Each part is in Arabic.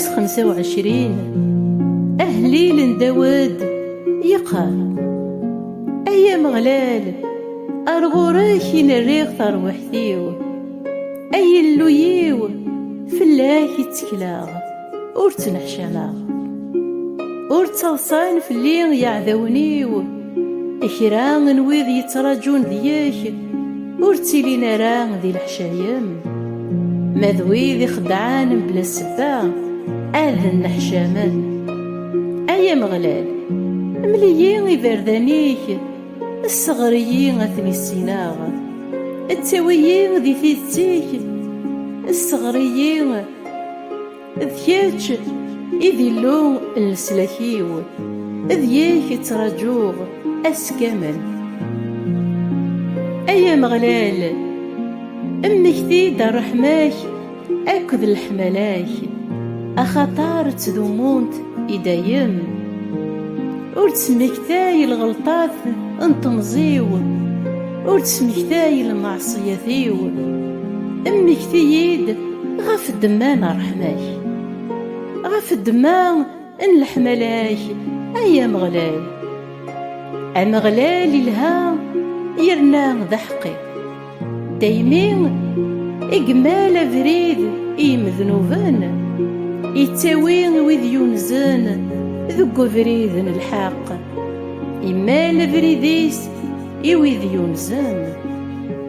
25 أهليل داود يقال أيام غلال أرغوريك نريغ تروحتيو أي اللويو فلاك يتكلاغ ور تنحشلاغ ور تصوصان فلي يعذونيو إكران ويذ يتراجون ذياك ور تيلينا راه ذي الحشايم مذوي ذي خدعان بلا سبا آذن نحشامان أيام غلال مليين يبردانيك الصغريين أثني السيناغ التاويين ذي ثيتيك الصغريين ذياتش إذي اللون السلاكيو ذياك تراجوغ أسكامل أيام غلال أمك ذي الرحماك أكد الحملاك أخطار تذومونت إدايم ور تسمكتاي الغلطات انتمزيو ور تسمكتاي المعصية أمك ثييد غاف الدمان رحماك غاف الدمان الحملاك أيام غلال أم غلال الها يرنا ضحقي دايمين إجمال فريد إيمذنوبان يتاوين وذ يونزان ذو فريد الحق إمال فريديس إوذ يونزان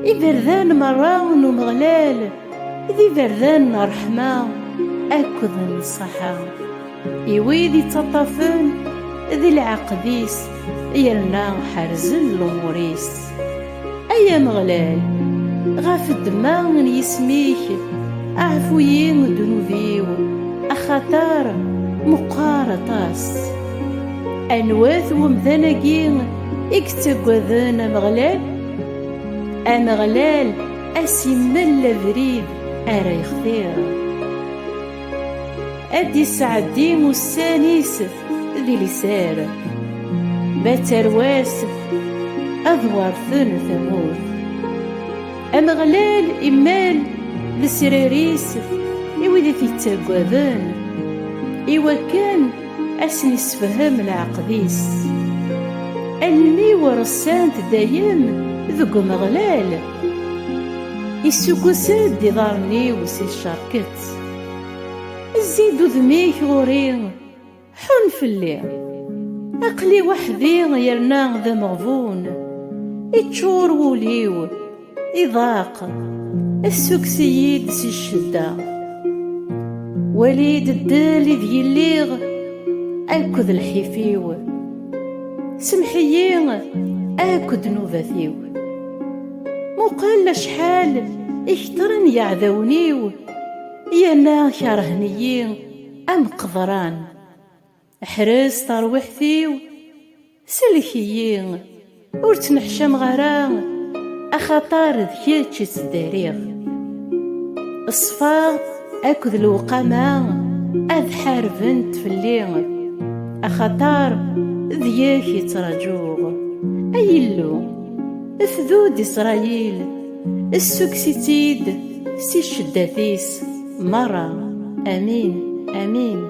إبردان مران ومغلال ذي بردان رحمة أكد الصحة إويذ تطفن ذي العقديس يرنا حرزن لموريس أيام غلال غاف الدمان يسميك أعفوين دنوبيو أخطار مقارطاس أنواث ومذنقين اكتقوذان مغلال أمغلال أسيمن لفريد أرا يختير أدي سعدين والسانيس ذي لسار باترواس أذوار ثن ثموث أمغلال إمال لسراريس إوذي في التقوذان إوا كان أسني سفهم العقديس أني ورسانت دايم ذو مغلال السكوسات دي ضارني وسي الشاركت الزيدو ذميك غورين حن فلي أقلي وحدي يرنا ذا مغفون يتشور وليو يضاق السكسيد سي الشدة وليد الدالي ذي الليغ أكد الحفيو سمحيين أكد نوفاثيو مقال شحال اكترن يعذونيو يانا كرهنيين أم قضران حرس تروحثيو سلكيين ور تنحشم غران أخطار ذكيتش تداريغ الصفا أكد الوقامة أذ حاربنت في الليل أخطار ذياك يتراجوغ أيلو افذود إسرائيل السكسيتيد سي الشداثيس مرة آمين آمين.